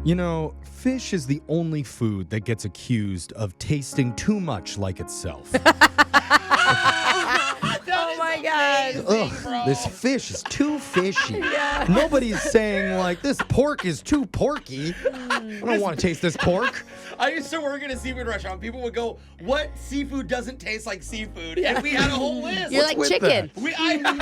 You know, fish is the only food that gets accused of tasting too much like itself. Oh my God. Ugh, this fish is too fishy. Nobody's saying, like, this pork is too porky. I don't want to taste this pork. I used to work in a seafood restaurant. People would go, what seafood doesn't taste like seafood? And we had a whole list. You're like chicken.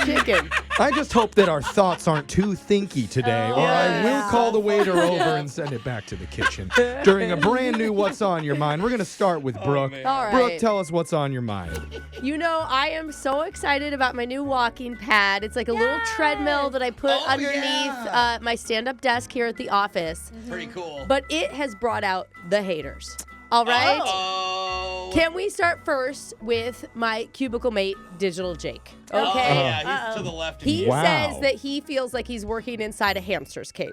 Chicken. I just hope that our thoughts aren't too thinky today, or I will call the waiter over and send it back to the kitchen. During a brand new What's on Your Mind, we're going to start with Brooke. All right. Brooke, tell us what's on your mind. You know, I am so excited about my new walking pad. It's like a little treadmill that I put underneath my stand-up desk here at the office. Pretty cool. But it has brought out the haters. All right? Oh. Can we start first with my cubicle mate, Digital Jake? Okay? Oh, yeah, he's to the left. He Wow. says that he feels like he's working inside a hamster's cage.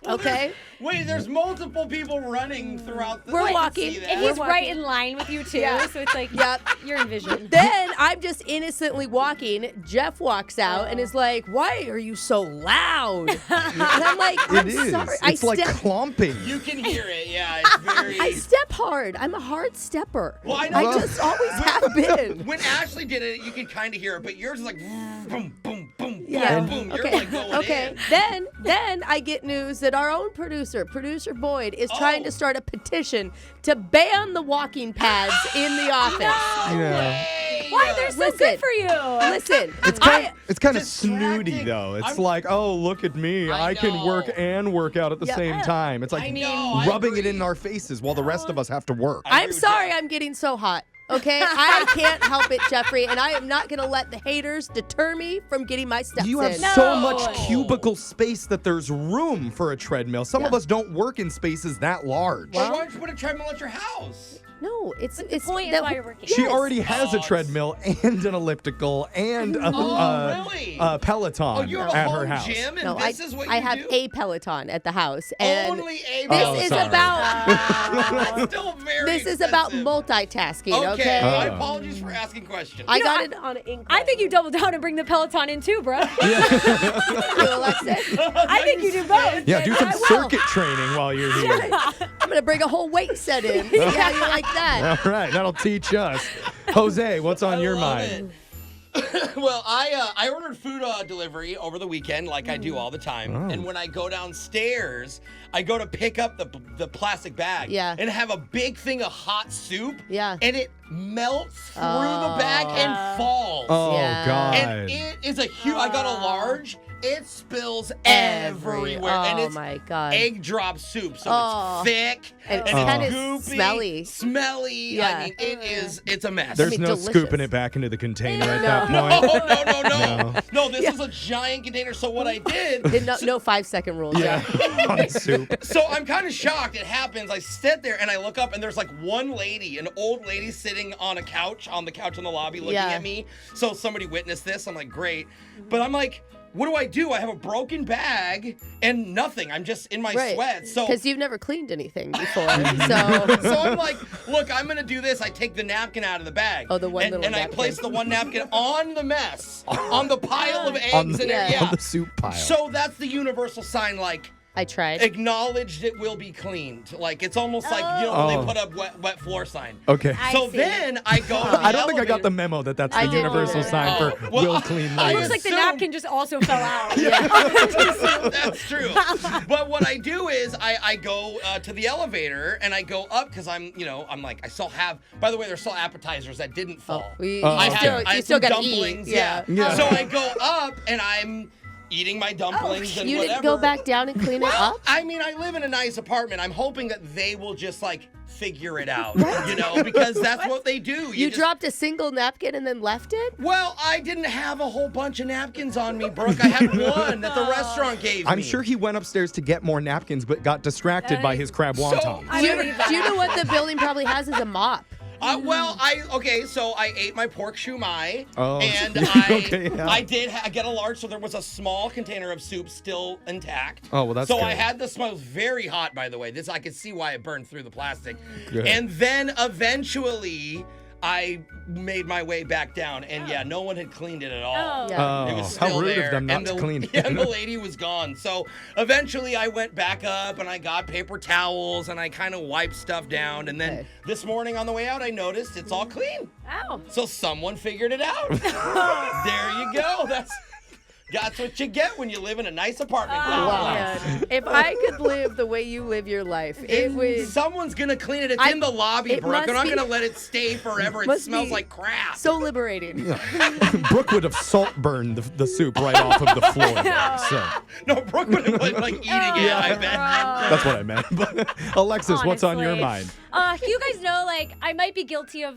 Okay? Wait, there's multiple people running throughout the We're I can walking, see that. And he's right in line with you, too. Yeah. So it's like, Yep. you're envisioned. Then I'm just innocently walking. Jeff walks out and is like, "Why are you so loud?" And I'm like, "I'm It is. sorry. It's like clomping. You can hear it, yeah. It's very... I step hard. I'm a hard stepper. Well, I know. I just always have been." When Ashley did it, you could kind of hear it, but yours is like boom, boom, boom, Yeah. boom, boom. You're Okay. like going Okay. in. Then I get news that our own producer Boyd, is trying to start a petition to ban the walking pads in the office. Yeah. Why? They're so Listen. good for you. Listen, It's kind of distracting. snooty, though. It's I'm- like, oh, look at me. I I can work know. and work out at the Yeah. same time. It's like I know, I rubbing it agree. in our faces while the rest of us have to work. I I'm agree with sorry Jeff. I'm getting so hot. Okay, I can't help it, Jeffrey, and I am not going to let the haters deter me from getting my steps You have in. so No. much cubicle space that there's room for a treadmill. Some of Yeah. us don't work in spaces that large. Well, why don't you put a treadmill at your house? No, it's The point is that- why you're working. She Yes. already has a Oh, treadmill and an elliptical and a, really? a Peloton Oh, you have a at home her house. gym, and No, this is what you I have do? a Peloton at the house, and Only a this Oh, is sorry. about That's still very this is about expensive. multitasking. Okay, Okay, my Oh. apologies for asking questions. I You know, got I- it on an incline. I think you double down and bring the Peloton in, too, bro. Thank you, Alexis. I think you do both. Yeah, do some I will. circuit training while you're here. I'm gonna bring a whole weight set in. See how you like that? All right, that'll teach us. Jose, what's on your love mind? Well, I ordered food delivery over the weekend, like I do all the time. Oh. And when I go downstairs, I go to pick up the plastic bag. Yeah. And have a big thing of hot soup. Yeah. And it melts through the bag and falls. Oh, Yeah. God. And it is a huge. I got a large. It spills everywhere, and Oh it's my God. egg drop soup, so Oh. it's thick And it's and kinda it's goopy, smelly. Smelly. Yeah. I mean, it's a mess. There's mean, no delicious. scooping it back into the container at that No, point. no. No, this is a giant container. So what I did, No 5-second rule. Yeah, hot soup. so I'm kind of shocked. It happens. I sit there and I look up and there's like one lady, an old lady sitting on the couch in the lobby looking Yeah. at me. So somebody witnessed this. I'm like, great. But I'm like, what do? I have a broken bag and nothing. I'm just in my sweat. So because you've never cleaned anything before, So I'm like, look, I'm gonna do this. I take the napkin out of the bag. Oh, the one little and I napkin. place the one napkin on the mess, on the pile of eggs On the, and Yeah. yeah. on the soup pile. So that's the universal sign, like I tried. acknowledged it will be cleaned. Like it's almost like when Oh. they put up wet floor sign. Okay. I So see. then I go. To the I don't think I got the elevator. memo that that's I the didn't universal either. sign for Oh, well, will clean I It later. looks like the assume- napkin just also fell out. That's true. But what I do is I go to the elevator and I go up because I'm like I still have. By the way, there's still appetizers that didn't fall. You I still, I you still some got to dumplings, eat. Yeah. Yeah. So I go up and I'm eating my dumplings and You whatever. didn't go back down and clean it Well, up? I mean, I live in a nice apartment. I'm hoping that they will just like figure it out, because that's what they do. You just- dropped a single napkin and then left it? Well, I didn't have a whole bunch of napkins on me, Brooke. I had one that the restaurant gave me. I'm sure he went upstairs to get more napkins, but got distracted by his crab wonton. I Do you, believe that. do you know what the building probably has is a mop? So I ate my pork shumai, Oh, and okay, yeah. I did get a large, so there was a small container of soup still intact. Oh, well, that's So good. I had the smoke very hot, by the way. This I could see why it burned through the plastic. Good. And then eventually, I made my way back down, and yeah, no one had cleaned it at all. Oh. Yeah. It was how still rude there, of them not and to clean it. Yeah, and the lady was gone. So eventually I went back up and I got paper towels and I kind of wiped stuff down. And then Okay. this morning on the way out, I noticed it's all clean. Ow. So someone figured it out. There you go. That's what you get when you live in a nice apartment complex. Man, if I could live the way you live your life, it would. Someone's gonna clean it. It's in the lobby, it Brooke. must They're not be- gonna let it stay forever. It must smells be like crap. So liberating. Brooke would have salt burned the soup right off of the floor. There, so No, Brooke would have been like eating it. I bet. that's what I meant. But Alexis, what's on your Honestly. mind? You guys know, like, I might be guilty of,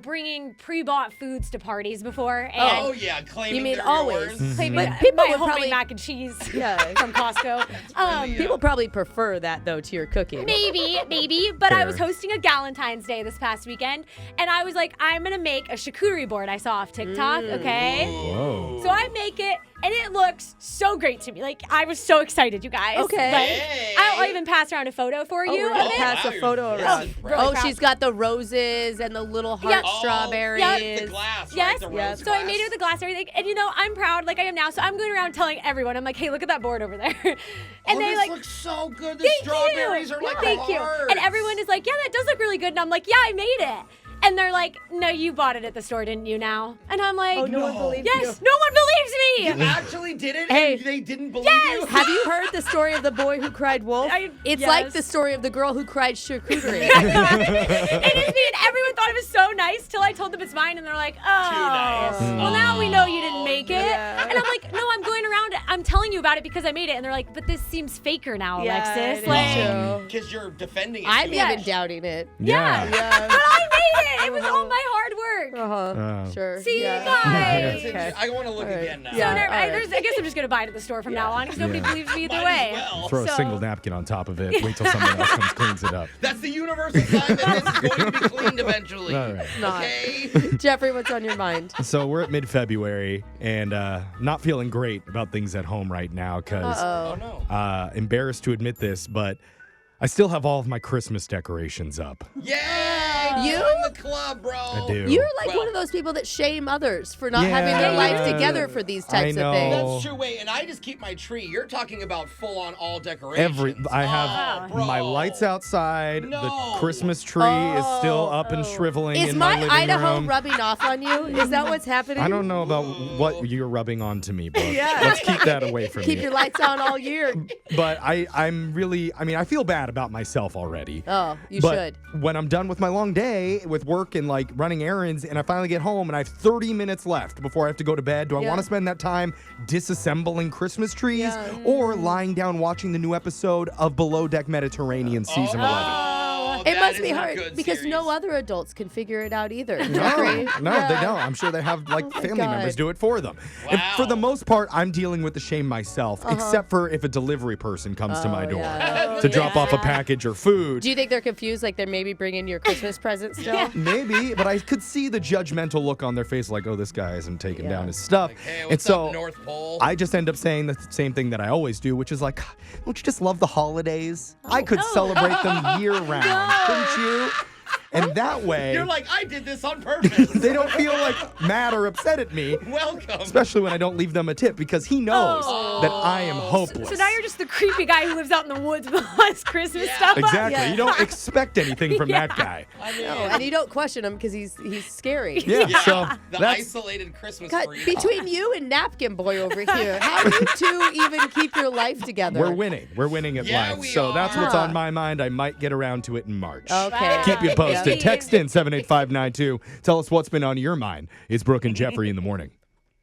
bringing pre-bought foods to parties before. And Oh yeah, claiming You mean they're always? yours. claiming But people my would homemade probably- mac and cheese Yeah. from Costco. People probably prefer that though to your cooking. Maybe. But I was Fair. hosting a Galentine's Day this past weekend, and I was like, I'm gonna make a charcuterie board I saw off TikTok. Okay. Whoa. So I make it, and it looks so great to me. Like, I was so excited, you guys. Okay. Like, Hey. I'll even pass around a photo for you. really? of it. Pass a you're photo really around. impressed. Oh, proud. she's got the roses and the little heart Yeah. Oh, strawberries. yeah, the glass, Yes. right? The Yeah. rose So I glass. made it with the glass and everything. And I'm proud like I am now. So I'm going around telling everyone, I'm like, hey, look at that board over there. And Oh, they this like, looks so good. The thank strawberries you. are like Thank you. hearts. And everyone is like, yeah, that does look really good. And I'm like, yeah, I made it. And they're like, no, you bought it at the store, didn't you now? And I'm like, Oh, no one No. believes yes, you. no one believes You me. actually did it, Hey. and they didn't believe Yes. you. Have you heard the story of the boy who cried wolf? It's like yes. the story of the girl who cried charcuterie. It is me, and everyone thought it was so nice till I told them it's mine, and they're like, oh, nice. well, now we know you didn't make it. Yeah. And I'm like, no, I'm going around, I'm telling you about it because I made it. And they're like, but this seems faker now, Yeah, Alexis. it is Like, true. Because you're defending it. I'm too even much. doubting it. Yeah. Yeah. but I made it. It was all my hard work. Oh. Sure. See, yeah. guys. Okay. I want to look All right. again now. Yeah. So never, all right. I guess I'm just gonna buy it at the store from now on because nobody Yeah. believes me either Might way. as well. Throw a So- single napkin on top of it. Wait till someone else comes cleans it up. That's the universal sign that this is going to be cleaned eventually. All right. Not. Okay. Jeffrey, what's on your mind? So we're at mid-February and not feeling great about things at home right now because Oh Uh-oh. no. embarrassed to admit this, but I still have all of my Christmas decorations up. Yay! You? Join the club, bro. I do. You're like Well- one of those people that shame others for not Yeah. having their life Yeah. together for these types I know. of things. That's true. Wait, and I just keep my tree. You're talking about full-on all decorations. I have Oh, bro. my lights outside. No. The Christmas tree is still up and shriveling Is in my living Idaho room. rubbing off on you? Is that what's happening? I don't know about what you're rubbing onto me, Brooke. Yeah. Let's keep that away from Keep you. your lights on all year. But I'm really, I feel bad about myself already. Oh, you but should. when I'm done with my long day with work and like running errands and I finally get home and I have 30 minutes left before I have to go to bed, do I Yeah. want to spend that time disassembling Christmas trees Yeah. or lying down watching the new episode of Below Deck Mediterranean season 11? Oh, It that must is be a hard good because series. no other adults can figure it out either. No, Jeffrey. no, Yeah. they don't. I'm sure they have like Oh my family God. members do it for them. And for the Wow. most part, I'm dealing with the shame myself, except for if a delivery person comes to my door yeah. to drop off a package or food. Do you think they're confused, like they're maybe bringing your Christmas present still? Maybe, but I could see the judgmental look on their face, like, oh, this guy isn't taking Yeah. down his stuff. Like, hey, and what's so up, North Pole? I just end up saying the same thing that I always do, which is like, don't you just love the holidays? I could celebrate them year round, couldn't you? And that way, You're like, I did this on purpose. they don't feel like mad or upset at me. Welcome. Especially when I don't leave them a tip because he knows that I am hopeless. So now you're just the creepy guy who lives out in the woods with all his Christmas Yeah. stuff. Exactly. Yeah. You don't expect anything from that guy. I mean, No, and you don't question him because he's scary. Yeah. yeah, So the that's isolated Christmas God, tree. between you and Napkin Boy over here, how do you two even keep your life together? we're winning. We're winning at Yeah, life. we So that's are. what's on my mind. I might get around to it in March. Okay. Keep you posted. Yeah. Text in 78592. Tell us what's been on your mind. It's Brooke and Jeffrey in the morning.